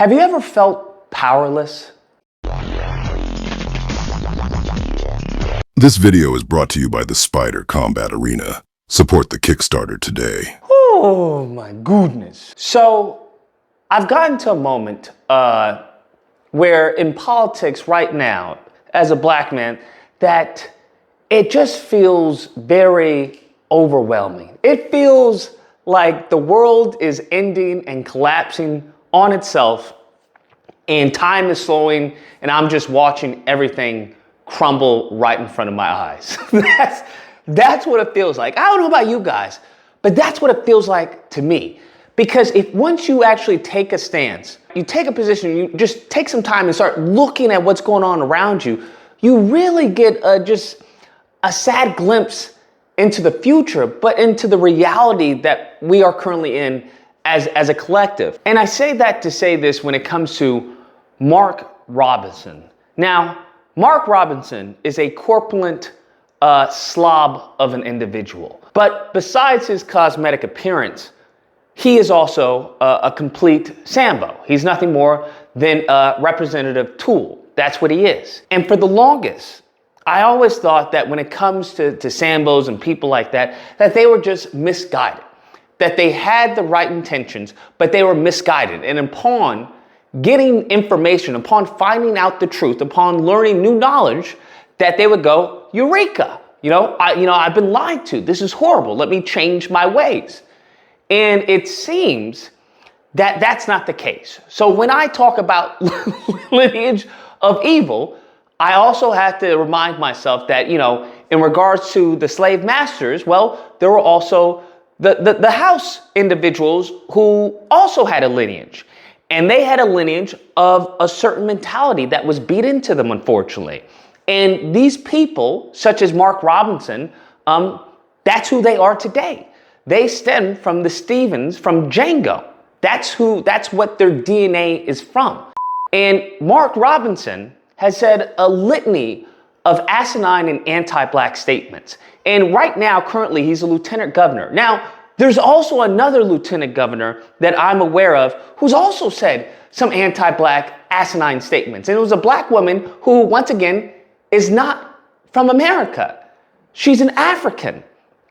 Have you ever felt powerless? This video is brought to you by the Spider Combat Arena. Support the Kickstarter today. Oh my goodness. So I've gotten to a moment where in politics right now, as a black man, that it just feels very overwhelming. It feels like the world is ending and collapsing on itself, and time is slowing, and I'm just watching everything crumble right in front of my eyes. That's what it feels like. I don't know about you guys, but that's what it feels like to me. Because if once you actually take a stance, you take a position, you just take some time and start looking at what's going on around you, you really get just a sad glimpse into the future, but into the reality that we are currently in as a collective. And I say that to say this when it comes to Mark Robinson. Now, Mark Robinson is a corpulent slob of an individual. But besides his cosmetic appearance, he is also a complete Sambo. He's nothing more than a representative tool. That's what he is. And for the longest, I always thought that when it comes to Sambos and people like that, that they were just misguided, that they had the right intentions, but they were misguided. And upon getting information, upon finding out the truth, upon learning new knowledge, that they would go, Eureka! I've been lied to. This is horrible. Let me change my ways. And it seems that that's not the case. So when I talk about lineage of evil, I also have to remind myself that, in regards to the slave masters, well, there were also the house individuals who also had a lineage. And they had a lineage of a certain mentality that was beat into them, unfortunately. And these people, such as Mark Robinson, that's who they are today. They stem from the Stevens, from Django. That's what their DNA is from. And Mark Robinson has said a litany of asinine and anti-black statements. And right now, currently, he's a lieutenant governor. Now, there's also another lieutenant governor that I'm aware of who's also said some anti-black asinine statements. And it was a black woman who, once again, is not from America. She's an African.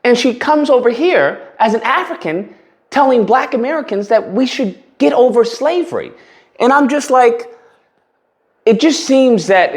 And she comes over here as an African telling black Americans that we should get over slavery. And I'm just like, it just seems that,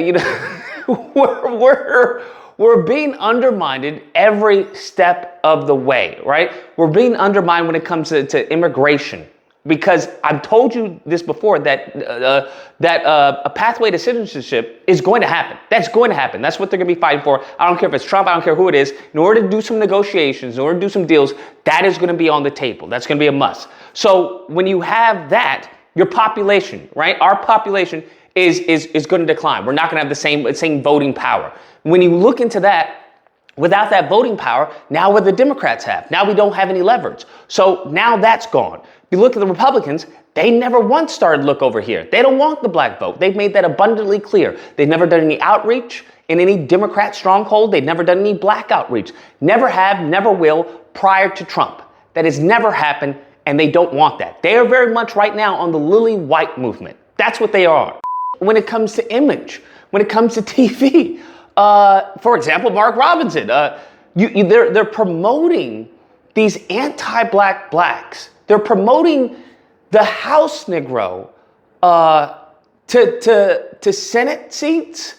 we're being undermined every step of the way, right? We're being undermined when it comes to immigration. Because I've told you this before, that a pathway to citizenship is going to happen. That's going to happen. That's what they're going to be fighting for. I don't care if it's Trump. I don't care who it is. In order to do some negotiations, in order to do some deals, that is going to be on the table. That's going to be a must. So when you have that, your population, right? Our population is going to decline. We're not going to have the same voting power. When you look into that, without that voting power, now what the Democrats have. Now we don't have any leverage. So now that's gone. You look at the Republicans, they never once started to look over here. They don't want the black vote. They've made that abundantly clear. They've never done any outreach in any Democrat stronghold. They've never done any black outreach. Never have, never will, prior to Trump. That has never happened, and they don't want that. They are very much right now on the lily white movement. That's what they are. When it comes to image, when it comes to TV, for example, Mark Robinson, they're promoting these anti-black blacks. They're promoting the House Negro to Senate seats,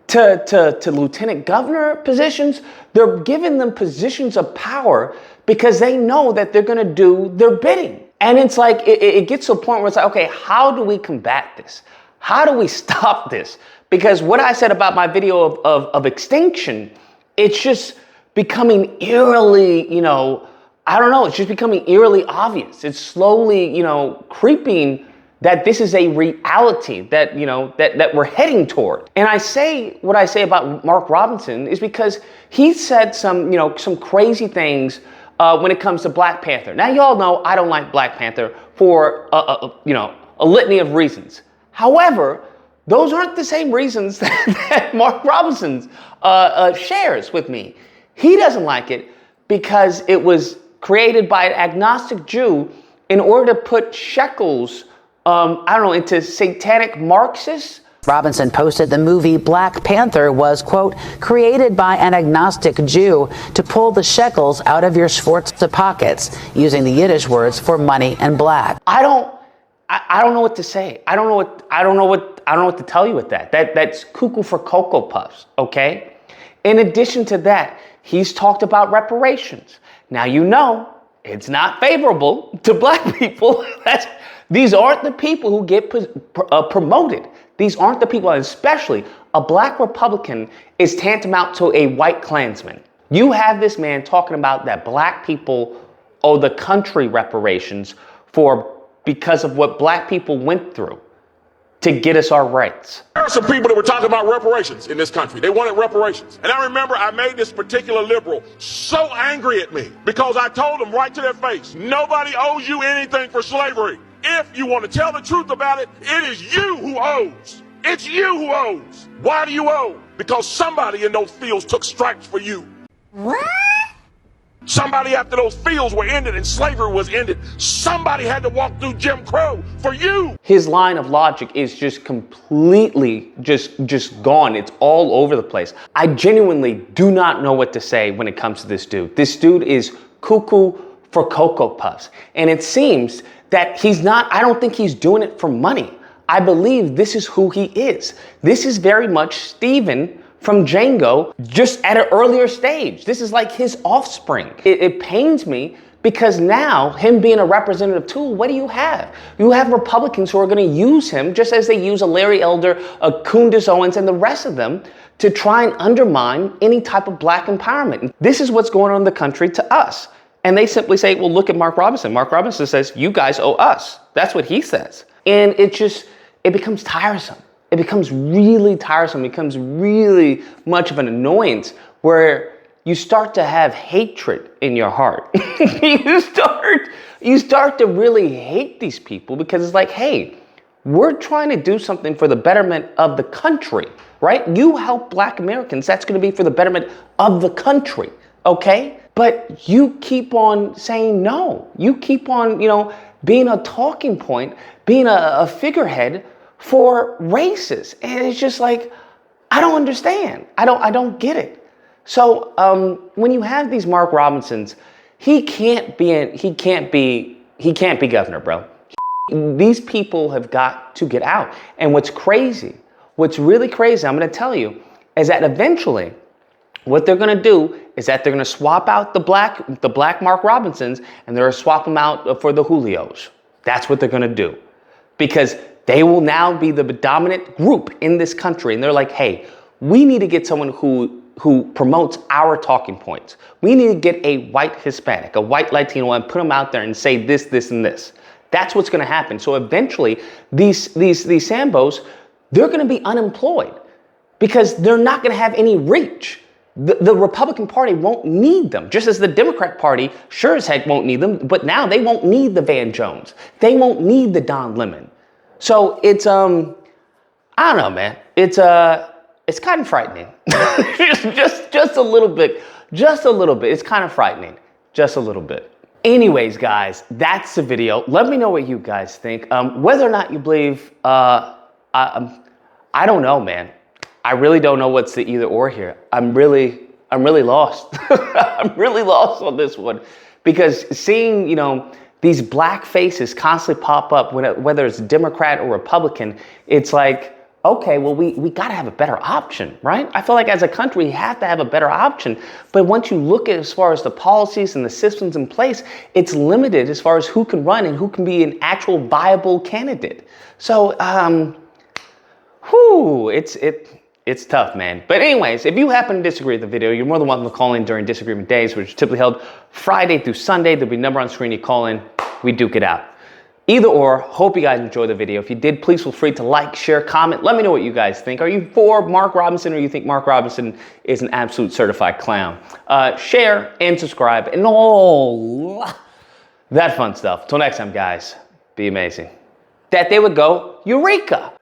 to lieutenant governor positions. They're giving them positions of power because they know that they're going to do their bidding. And it's like, it gets to a point where it's like, okay, how do we combat this? How do we stop this? Because what I said about my video of extinction, it's just becoming eerily, it's just becoming eerily obvious. It's slowly, creeping that this is a reality that, that we're heading toward. And I say what I say about Mark Robinson is because he said some crazy things when it comes to Black Panther. Now, y'all know I don't like Black Panther for, a litany of reasons. However, those aren't the same reasons that Mark Robinson shares with me. He doesn't like it because it was created by an agnostic Jew in order to put shekels I don't know, into satanic Marxists. Robinson posted the movie Black Panther was, quote, created by an agnostic Jew to pull the shekels out of your Sforza pockets, using the Yiddish words for money and black. I don't know what to say. I don't know what to tell you with that. That's cuckoo for Cocoa Puffs, okay? In addition to that, he's talked about reparations. Now, you know, it's not favorable to black people. These aren't the people who get promoted. These aren't the people, and especially a black Republican is tantamount to a white Klansman. You have this man talking about that black people owe the country reparations because of what black people went through to get us our rights. There are some people that were talking about reparations in this country. They wanted reparations. And I remember I made this particular liberal so angry at me because I told them right to their face, nobody owes you anything for slavery. If you want to tell the truth about it, it is you who owes. It's you who owes. Why do you owe? Because somebody in those fields took stripes for you. What? Somebody after those fields were ended and slavery was ended, somebody had to walk through Jim Crow for you. His line of logic is just completely just gone. It's all over the place. I genuinely do not know what to say when it comes to this dude. This dude is cuckoo for Cocoa Puffs. And it seems that I don't think he's doing it for money. I believe this is who he is. This is very much Steven from Django, just at an earlier stage. This is like his offspring. It pains me because now, him being a representative tool, what do you have? You have Republicans who are gonna use him just as they use a Larry Elder, a Candace Owens, and the rest of them to try and undermine any type of black empowerment. This is what's going on in the country to us. And they simply say, well, look at Mark Robinson. Mark Robinson says, you guys owe us. That's what he says. And it becomes tiresome. It becomes really tiresome. It becomes really much of an annoyance where you start to have hatred in your heart. you start to really hate these people because it's like, hey, we're trying to do something for the betterment of the country, right? You help black Americans, that's going to be for the betterment of the country, okay? But you keep on saying no. You keep on, being a talking point, being a figurehead for races. And it's just like, I don't understand. I don't get it. So when you have these Mark Robinsons, he can't be governor, bro. These people have got to get out. And what's really crazy, I'm going to tell you, is that eventually what they're going to do is that they're going to swap out the black Mark Robinsons, and they're going to swap them out for the Julios. That's what they're going to do, because they will now be the dominant group in this country. And they're like, hey, we need to get someone who promotes our talking points. We need to get a white Hispanic, a white Latino, and put them out there and say this, this, and this. That's what's going to happen. So eventually, these Sambos, they're going to be unemployed because they're not going to have any reach. The Republican Party won't need them, just as the Democrat Party sure as heck won't need them, but now they won't need the Van Jones. They won't need the Don Lemon. So it's, I don't know, man. It's kind of frightening. just a little bit. It's kind of frightening. Just a little bit. Anyways, guys, that's the video. Let me know what you guys think. Whether or not you believe, I don't know, man. I really don't know what's the either or here. I'm really lost. I'm really lost on this one, because seeing, these black faces constantly pop up, whether it's Democrat or Republican, it's like, okay, well, we got to have a better option, right? I feel like as a country, we have to have a better option. But once you look at as far as the policies and the systems in place, it's limited as far as who can run and who can be an actual viable candidate. So, it's tough, man. But anyways, if you happen to disagree with the video, you're more than welcome to call in during disagreement days, which are typically held Friday through Sunday. There'll be a number on screen. You call in, we duke it out. Either or, hope you guys enjoyed the video. If you did, please feel free to like, share, comment. Let me know what you guys think. Are you for Mark Robinson, or you think Mark Robinson is an absolute certified clown? Share and subscribe and all that fun stuff. Till next time, guys, be amazing. That they would go, Eureka!